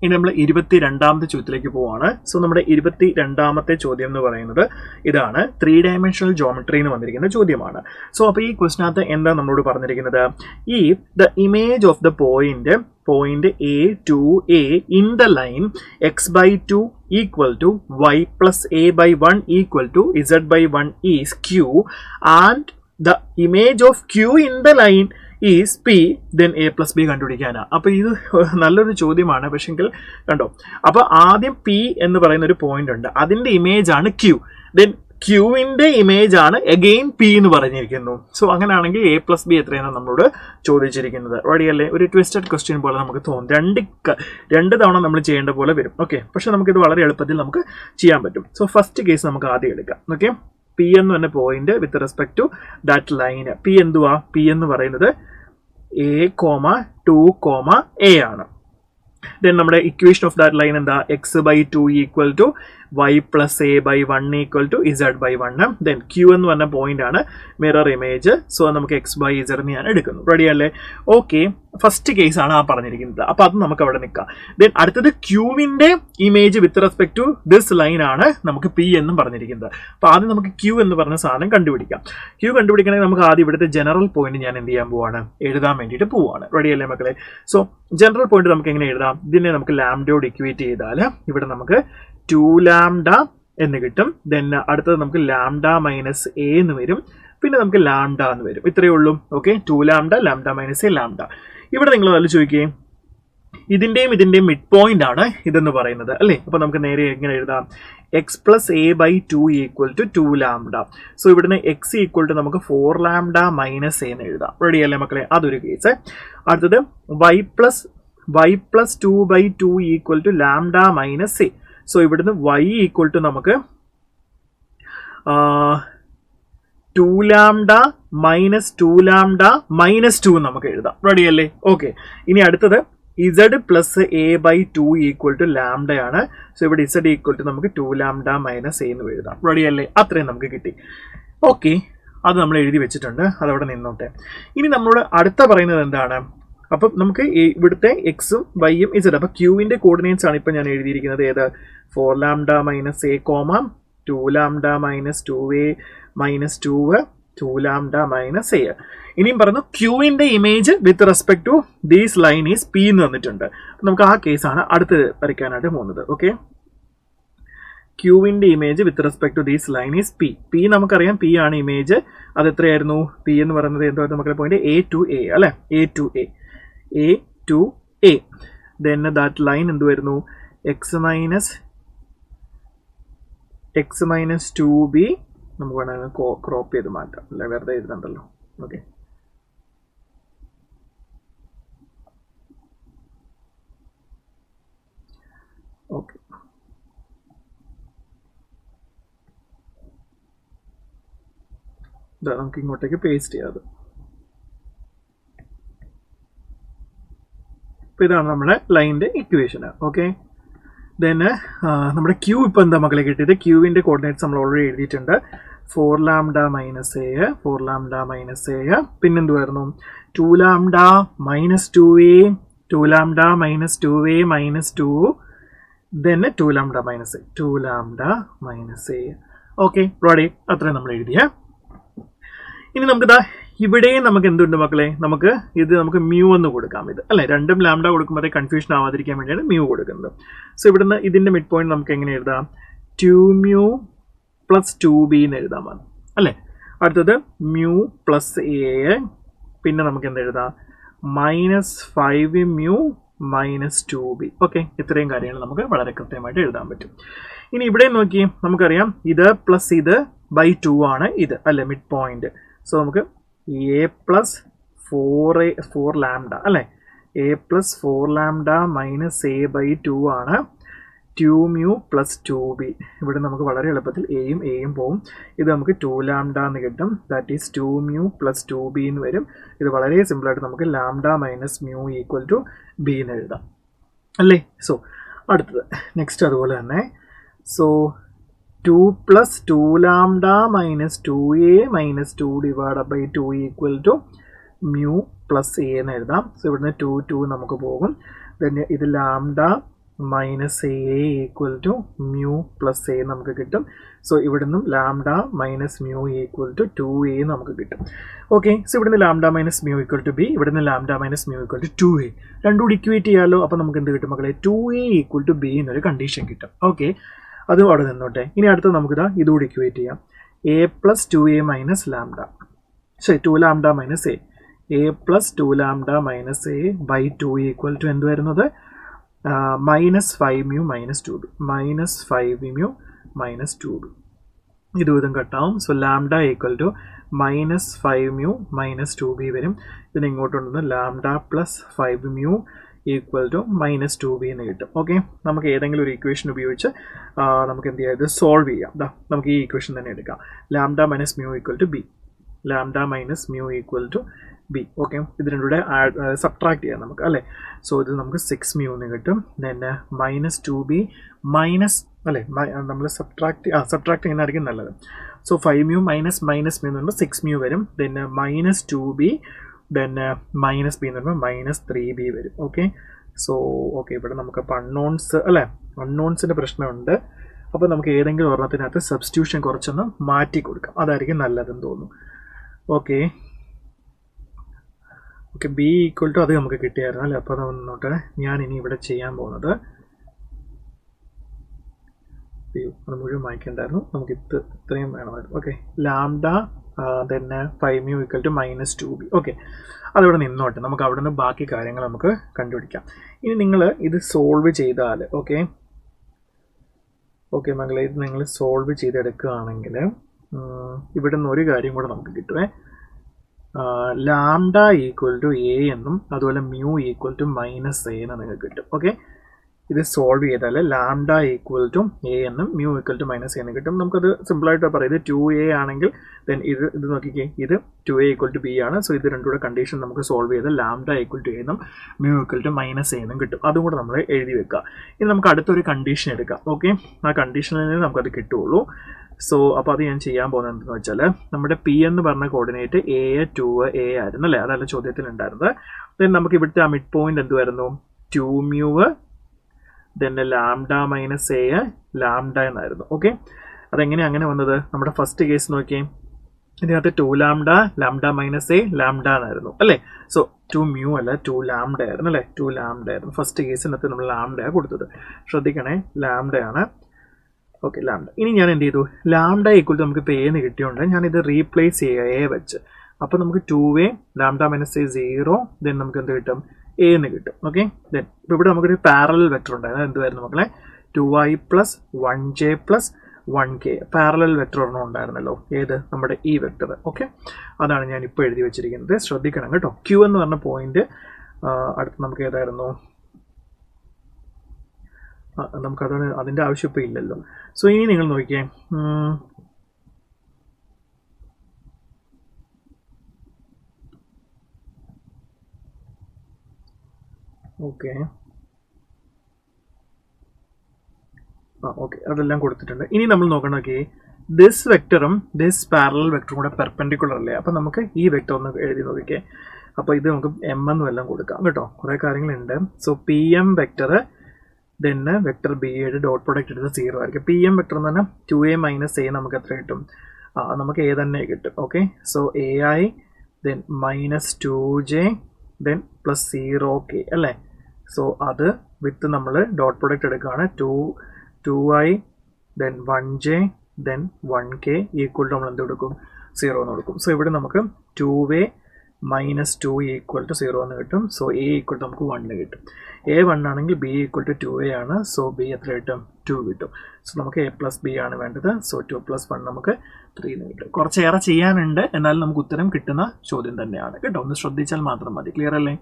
ഇനി നമ്മൾ 22ാമത്തെ ചോദ്യത്തിലേക്ക് പോവാണ്. സോ നമ്മുടെ 22ാമത്തെ ചോദ്യം എന്ന് പറയുന്നത് ഇതാണ്, 3 ഡയമെൻഷണൽ ജോമെട്രി എന്ന് വന്നിരിക്കുന്ന ചോദ്യമാണ്. സോ അപ്പോൾ ഈ ക്വസ്റ്റിനകത്ത് എന്താ നമ്മളോട് പറഞ്ഞിരിക്കുന്നത്, if the image of the point A to A in the line x/2 equal to y plus a/1 equal to z/1 is q and the image of q in the line is p, then a plus b കണ്ടുപിടിക്കാനാണ്. അപ്പോൾ ഇത് നല്ലൊരു ചോദ്യമാണ്. പക്ഷെങ്കിൽ കണ്ടോ, അപ്പോൾ ആദ്യം p എന്ന് പറയുന്ന ഒരു പോയിന്റ് ഉണ്ട്, അതിന്റെ ഇമേജ് ആണ് q, ദെൻ ക്യൂവിന്റെ ഇമേജ് ആണ് അഗെയിൻ പി എന്ന് പറഞ്ഞിരിക്കുന്നു. സോ അങ്ങനെയാണെങ്കിൽ എ പ്ലസ് ബി എത്രയാണ് നമ്മളോട് ചോദിച്ചിരിക്കുന്നത്. റെഡി അല്ലേ? ഒരു ട്വിസ്റ്റഡ് ക്വസ്റ്റ്യൻ പോലെ നമുക്ക് തോന്നും, രണ്ട് തവണ നമ്മൾ ചെയ്യേണ്ട പോലെ വരും. ഓക്കെ, പക്ഷെ നമുക്കിത് വളരെ എളുപ്പത്തിൽ നമുക്ക് ചെയ്യാൻ പറ്റും. സോ ഫസ്റ്റ് കേസ് നമുക്ക് ആദ്യം എടുക്കാം. ഓക്കെ, പി എന്ന് പറഞ്ഞ point with respect to that line. P എന്തുവാ? പി എന്ന് പറയുന്നത് A, 2, A ആണ്. ദെൻ നമ്മുടെ ഇക്വേഷൻ ഓഫ് ദാറ്റ് ലൈൻ എന്താ? x/2 equal to y plus a/1 equal to z/1. Then Q എന്ന് പറഞ്ഞ പോയിന്റ് ആണ് മിറർ ഇമേജ്. സോ നമുക്ക് x/z എന്ന് ഞാൻ എടുക്കുന്നു. റെഡി അല്ലേ? ഓക്കെ, ഫസ്റ്റ് കേസ് ആണ് ആ പറഞ്ഞിരിക്കുന്നത്. അപ്പൊ അത് നമുക്ക് അവിടെ നിൽക്കാം. ദെൻ അടുത്തത് ക്യൂവിന്റെ image with respect to this line ആണ് നമുക്ക് പി എന്നും പറഞ്ഞിരിക്കുന്നത്. അപ്പൊ ആദ്യം നമുക്ക് ക്യൂ എന്ന് പറഞ്ഞ സാധനം കണ്ടുപിടിക്കാം. ക്യൂ കണ്ടുപിടിക്കണമെങ്കിൽ നമുക്ക് ആദ്യം ഇവിടുത്തെ ജനറൽ പോയിന്റ് ഞാൻ എന്ത് ചെയ്യാൻ പോവാണ്? എഴുതാൻ വേണ്ടിയിട്ട് പോവാണ്. റെഡി അല്ലേ മക്കളെ? സോ ജനറൽ പോയിന്റ് നമുക്ക് എങ്ങനെ എഴുതാം? ഇതിനെ നമുക്ക് ലാംഡയോട് ഇക്വേറ്റ് ചെയ്താൽ ഇവിടെ നമുക്ക് 2λ എന്ന് കിട്ടും. ദെൻ അടുത്തത് നമുക്ക് ലാംഡ മൈനസ് എ എന്ന് വരും, പിന്നെ നമുക്ക് ലാംഡ എന്ന് വരും. ഇത്രയേ ഉള്ളൂ. Okay, 2λ lambda minus a lambda. ഇവിടെ നിങ്ങൾ നല്ല ചോദിക്കുകയും ഇതിന്റെയും മിഡ് പോയിന്റ് ആണ് ഇതെന്ന് പറയുന്നത് അല്ലേ? അപ്പൊ നമുക്ക് നേരെ എങ്ങനെ എഴുതാം? X plus a/2 equal to 2λ. So ഇവിടുന്ന് എക്സ് ഈക്വൽ ടു നമുക്ക് 4λ മൈനസ് എ എന്ന് എഴുതാം. റെഡി അല്ലേ മക്കളെ? അതൊരു കേസ്. അടുത്തത് y plus 2/2 equal to lambda minus A. So ഇവിടുന്ന് y ഈക്വൽ ടു നമുക്ക് 2λ മൈനസ് 2λ മൈനസ് 2 നമുക്ക് എഴുതാം. റെഡി അല്ലേ? ഓക്കെ, ഇനി അടുത്തത് z plus a/2 equal to ലാംഡയാണ്. സോ ഇവിടെ z ഈക്വൽ ടു നമുക്ക് 2λ മൈനസ് എ എന്ന് എഴുതാം. റെഡി അല്ലേ? അത്രയും നമുക്ക് കിട്ടി. ഓക്കെ, അത് നമ്മൾ എഴുതി വെച്ചിട്ടുണ്ട്, അതവിടെ നിന്നോട്ടെ. ഇനി നമ്മളോട് അടുത്ത പറയുന്നത് എന്താണ്? അപ്പം നമുക്ക് ഇവിടുത്തെ എക്സും വൈയും ഇസഡ്. അപ്പൊ ക്യൂവിന്റെ കോർഡിനേറ്റ്സ് ആണ് ഇപ്പൊ ഞാൻ എഴുതിയിരിക്കുന്നത്. ഏത്? 4λ minus a, 2λ minus 2a minus 2, 2λ minus a. ഇനിയും പറഞ്ഞു ക്യൂവിന്റെ image with respect to these line is P എന്ന് തന്നിട്ടുണ്ട്. നമുക്ക് ആ കേസാണ് അടുത്ത് വരയ്ക്കാനായിട്ട് പോകുന്നത്. ഓക്കെ, ക്യൂവിന്റെ image with respect to these line is P. P നമുക്കറിയാം, പി ആണ് ഇമേജ്. അത് എത്രയായിരുന്നു? പി എന്ന് പറയുന്നത് എന്താ നമുക്ക് പോയിന്റ് A to A അല്ലെ? A to A. Then that line എന്ത് വരുന്നു? x minus 2b. നമുക്ക് വേണമെങ്കിൽ ക്രോപ്പ് ചെയ്ത് മാറ്റാം, അല്ലെ? വെറുതെ എഴുതണ്ടല്ലോ. ഓക്കെ, ഓക്കെ, നമുക്ക് ഇങ്ങോട്ടേക്ക് പേസ്റ്റ് ചെയ്യാതെ. അപ്പോൾ ഇതാണ് നമ്മുടെ ലൈനിന്റെ ഇക്വേഷൻ. ഓക്കെ, ദെൻ നമ്മുടെ ക്യൂ ഇപ്പം എന്താ മക്കളെ കിട്ടിയത്? ക്യൂവിന്റെ കോർഡിനേറ്റ്സ് നമ്മൾ ഓൾറെഡി എഴുതിയിട്ടുണ്ട്. 4λ മൈനസ് എ, 4λ മൈനസ് എ. പിന്നെന്തുവായിരുന്നു? 2λ minus 2a, 2λ minus 2a minus 2, then 2λ minus a, 2λ minus a. Okay, ready? അത്രയും നമ്മൾ എഴുതിയ. ഇനി നമുക്ക് ഇവിടെ നമുക്ക് എന്തുണ്ട് മക്കളെ? നമുക്ക് മ്യൂ എന്ന് കൊടുക്കാം. ഇത് അല്ലെ? രണ്ടും ലാംഡ കൊടുക്കുമ്പോൾ കൺഫ്യൂഷൻ ആവാതിരിക്കാൻ വേണ്ടിയാണ് മ്യൂ കൊടുക്കുന്നത്. സോ ഇവിടുന്ന് ഇതിന്റെ മിഡ് പോയിന്റ് നമുക്ക് എങ്ങനെ എഴുതാം? 2μ പ്ലസ് 2b എന്ന് എഴുതാൻ മതി അല്ലെ? അടുത്തത് മ്യൂ പ്ലസ് എ, പിന്നെ നമുക്ക് എന്ത് എഴുതാം? Minus 5μ minus 2b. ഓക്കെ, ഇത്രയും കാര്യങ്ങൾ നമുക്ക് വളരെ കൃത്യമായിട്ട് എഴുതാൻ പറ്റും. ഇനി ഇവിടെ നോക്കി, നമുക്കറിയാം ഇത് പ്ലസ് ഇത് ബൈ 2 ആണ് ഇത് അല്ലെ? Mid point. സോ നമുക്ക് a പ്ലസ് 4λ അല്ലെ? a പ്ലസ് 4λ മൈനസ് a/2 ആണ് 2μ പ്ലസ് 2b. ഇവിടെ നമുക്ക് വളരെ എളുപ്പത്തിൽ എയും പോവും. ഇത് നമുക്ക് 2λ എന്ന് കിട്ടും. ദാറ്റ് ഈസ് 2μ പ്ലസ് 2b എന്ന് വരും. ഇത് വളരെ സിമ്പിളായിട്ട് നമുക്ക് lambda minus mu equal to B എന്ന് എഴുതാം അല്ലേ? സോ അടുത്തത് നെക്സ്റ്റ് അതുപോലെ തന്നെ. So 2 plus 2λ minus 2a minus 2 divided by 2 equal to mu plus a എന്ന് എഴുതാം. സോ ഇവിടുന്ന് 2 നമുക്ക് പോകും. then ഇത് lambda minus A equal to mu plus A നമുക്ക് കിട്ടും. സോ ഇവിടെ നിന്നും lambda minus mu equal to 2a നമുക്ക് കിട്ടും. ഓക്കെ, സോ ഇവിടെ നിന്ന് lambda minus mu equal to B, ഇവിടെ നിന്ന് lambda minus mu equal to 2a. രണ്ടും കൂടി ഇക്വേറ്റ് ചെയ്യാമല്ലോ. അപ്പോൾ നമുക്ക് എന്ത് കിട്ടും മക്കളെ? 2a ഈക്വൽ ടു ബി എന്നൊരു കണ്ടീഷൻ കിട്ടും. ഓക്കെ, അതും അവിടെ നിന്നോട്ടെ. ഇനി അടുത്ത് നമുക്കിതാ ഇതുകൂടി ഇക്വേറ്റ് ചെയ്യാം. a plus 2a minus lambda, ശരി 2 lambda minus a plus 2 lambda minus a by 2 equal to എന്ത് വരുന്നത്? Minus 5mu minus 2b, minus 5mu minus 2b. ഇത് വിധം കട്ടാവും. So lambda equal to minus 5mu minus 2b വരും. ഇതിന് ഇങ്ങോട്ടുണ്ടെന്ന് lambda plus 5mu equal to minus 2b എന്ന് കിട്ടും. ഓക്കെ, നമുക്ക് ഏതെങ്കിലും ഒരു ഇക്വേഷൻ ഉപയോഗിച്ച് നമുക്ക് എന്ത് ചെയ്യാം? ഇത് സോൾവ് ചെയ്യാം. നമുക്ക് ഈ ഇക്വേഷൻ തന്നെ എടുക്കാം. Lambda minus mu equal to B, lambda minus mu equal to B. Okay, ഇത് രണ്ടുകൂടെ സബ്ട്രാക്ട് ചെയ്യാം നമുക്ക് അല്ലേ. സോ ഇത് നമുക്ക് 6mu എന്ന് കിട്ടും. ദെൻ മൈനസ് 2b മൈനസ് അല്ലേ, നമ്മൾ സബ്ട്രാക്ട് ചെയ്യുന്നതായിരിക്കും നല്ലത്. So 5mu minus minus mu എന്ന് പറയുമ്പോൾ 6mu വരും. Then minus 2b, then minus B എന്ന് പറയുമ്പോൾ മൈനസ് 3b വരും. ഓക്കെ, സോ ഓക്കെ, ഇവിടെ നമുക്ക് അപ്പോൾ അൺനോൺസ് അല്ലേ, അൺനോൺസിൻ്റെ പ്രശ്നമുണ്ട്. അപ്പോൾ നമുക്ക് ഏതെങ്കിലും ഒരെണ്ണത്തിനകത്ത് സബ്സ്റ്റിറ്റ്യൂഷൻ കുറച്ചൊന്ന് മാറ്റി കൊടുക്കാം, അതായിരിക്കും നല്ലതെന്ന് തോന്നുന്നു. Okay okay, B equal to അത് നമുക്ക് കിട്ടിയായിരുന്നു അല്ലേ. അപ്പോൾ അത് നോട്ടെ, ഞാൻ ഇനി ഇവിടെ ചെയ്യാൻ പോകുന്നത് അത് മുഴുവൻ വായിക്കേണ്ടായിരുന്നു, നമുക്ക് ഇത്രയും വേണമായിരുന്നു. ഓക്കെ, ലാംഡ തന്നെ 5mu equal to minus 2b. Okay, അതവിടെ നിന്നോട്ടെ, നമുക്ക് അവിടെ നിന്ന് ബാക്കി കാര്യങ്ങൾ നമുക്ക് കണ്ടുപിടിക്കാം. ഇനി നിങ്ങൾ ഇത് സോൾവ് ചെയ്താൽ ഓക്കെ ഓക്കെ മകളെ, ഇത് നിങ്ങൾ സോൾവ് ചെയ്തെടുക്കുകയാണെങ്കിൽ ഇവിടെ നിന്ന് ഒരു കാര്യം കൂടെ നമുക്ക് കിട്ടുമേ. ലാംഡ ഈക്വൽ ടു എ എന്നും അതുപോലെ mu equal to minus A എന്ന് നിങ്ങൾക്ക് കിട്ടും. ഓക്കെ, ഇത് സോൾവ് ചെയ്താൽ ലാംഡ ഈക്വൽ ടു എ എന്നും mu equal to minus A എന്ന് കിട്ടും. നമുക്കത് സിമ്പിളായിട്ട് പറയാം. ഇത് 2a ആണെങ്കിൽ ദെൻ ഇത് നോക്കിക്കേ, ഇത് 2a ഈക്വൽ ടു ബി ആണ്. സോ ഇത് രണ്ടുകൂടെ കണ്ടീഷൻ നമുക്ക് സോൾവ് ചെയ്ത് ലാംഡ ഈക്വൽ ടു എ എന്നും mu equal to minus A എന്നും കിട്ടും. അതും കൂടെ നമ്മൾ എഴുതി വെക്കുക. ഇനി നമുക്ക് അടുത്തൊരു കണ്ടീഷൻ എടുക്കാം. ഓക്കെ, ആ കണ്ടീഷനിൽ നിന്ന് നമുക്കത് കിട്ടുള്ളൂ. സോ അപ്പോൾ അത് ഞാൻ ചെയ്യാൻ പോകുന്നത് എന്താണെന്ന് വെച്ചാൽ, നമ്മുടെ പി എന്ന് പറഞ്ഞ കോർഡിനേറ്റ് എ 2a ആയിരുന്നു അല്ലേ, അതല്ല ചോദ്യത്തിലുണ്ടായിരുന്നത്. ദെൻ നമുക്ക് ഇവിടുത്തെ ആ മിഡ് പോയിന്റ് എന്തുവായിരുന്നു? 2mu then lambda minus a lambda എന്നായിരുന്നു. ഓക്കെ, അതെങ്ങനെയാണ് അങ്ങനെ വന്നത്? നമ്മുടെ ഫസ്റ്റ് കേസ് നോക്കിയേ, ഇതിനകത്ത് 2 lambda lambda minus a lambda എന്നായിരുന്നു അല്ലേ. സോ 2mu അല്ല 2 ലാംഡ ആയിരുന്നു അല്ലേ, 2 ലാംഡ ആയിരുന്നു ഫസ്റ്റ് കേസിനകത്ത് നമ്മൾ ലാംഡയാണ് കൊടുത്തത്. ശ്രദ്ധിക്കണേ, ലാംഡയാണ്. Okay, lambda. ഇനി ഞാൻ എന്ത് ചെയ്തു? ലാംഡ ഈക്വൽ ടു നമുക്ക് ഇപ്പോൾ എന്ന് കിട്ടിയോണ്ട് ഞാനിത് റീപ്ലേസ് ചെയ്യുക എ വെച്ച്. അപ്പോൾ നമുക്ക് 2a lambda minus A 0, then നമുക്ക് എന്ത് കിട്ടും? എ എന്ന് കിട്ടും. ഓക്കെ, ദെൻ ഇപ്പോൾ ഇവിടെ നമുക്കൊരു പാരലൽ വെക്ടർ ഉണ്ടായിരുന്നു. എന്തുവായിരുന്നു മക്കളെ? 2i plus 1j plus 1k parallel vector ഒരെണ്ണം ഉണ്ടായിരുന്നല്ലോ. ഏത്? നമ്മുടെ ഈ വെക്ടർ. ഓക്കെ, അതാണ് ഞാൻ ഇപ്പോൾ എഴുതി വെച്ചിരിക്കുന്നത്. ശ്രദ്ധിക്കണം കേട്ടോ. ക്യൂ എന്ന് പറഞ്ഞ പോയിന്റ് അടുത്ത് നമുക്ക് ഏതായിരുന്നു? നമുക്കതാണ്, അതിൻ്റെ ആവശ്യം ഇപ്പോൾ ഇല്ലല്ലോ. സോ ഇനി നിങ്ങൾ നോക്കിയേ, ഓക്കെ ഓക്കെ, അതെല്ലാം കൊടുത്തിട്ടുണ്ട്. ഇനി നമ്മൾ നോക്കണം, നോക്കിയേ, ദിസ് വെക്ടറും ദിസ് പാരലൽ വെക്ടറും കൂടെ പെർപെൻഡിക്കുലർ അല്ലേ. അപ്പോൾ നമുക്ക് ഈ വെക്ടർ ഒന്ന് എഴുതി നോക്കിക്കേ. അപ്പോൾ ഇത് നമുക്ക് എം എന്നും എല്ലാം കൊടുക്കാം കേട്ടോ, കുറേ കാര്യങ്ങളുണ്ട്. So P M vector then vector B യുടെ ഡോട്ട് പ്രൊഡക്റ്റ് എടുത്ത് 0 ആയിരിക്കും. പി എം വെക്ടർ എന്ന് പറഞ്ഞാൽ 2a മൈനസ് എ നമുക്ക് എത്ര കിട്ടും? നമുക്ക് എ തന്നെ കിട്ടും. Okay, so A I then minus 2j then plus 0k അല്ലേ. സോ അത് വിത്ത് നമ്മൾ ഡോട്ട് പ്രൊഡക്റ്റ് എടുക്കുകയാണ്. 2i then 1j then 1k equal to നമ്മൾ എന്ത് കൊടുക്കും? 0 എന്ന് കൊടുക്കും. സോ ഇവിടെ നമുക്ക് 2a മൈനസ് 2 ഈക്വൽ ടു 0 എന്ന് കിട്ടും. സോ എ ഈക്വൽ ടു നമുക്ക് 1 കിട്ടും. എ 1 ആണെങ്കിൽ ബി ഈക്വൽ ടു 2a ആണ്. സോ ബി എത്ര കിട്ടും? 2 കിട്ടും. സോ നമുക്ക് എ പ്ലസ് ബി ആണ് വേണ്ടത്. സോ 2 പ്ലസ് 1 നമുക്ക് 3 എന്ന് കിട്ടും. കുറച്ചേറെ ചെയ്യാനുണ്ട്, എന്നാലും നമുക്ക് ഉത്തരം കിട്ടുന്ന ചോദ്യം തന്നെയാണ് കേട്ടോ. ഒന്ന് ശ്രദ്ധിച്ചാൽ മാത്രം മതി. ക്ലിയർ അല്ലേ?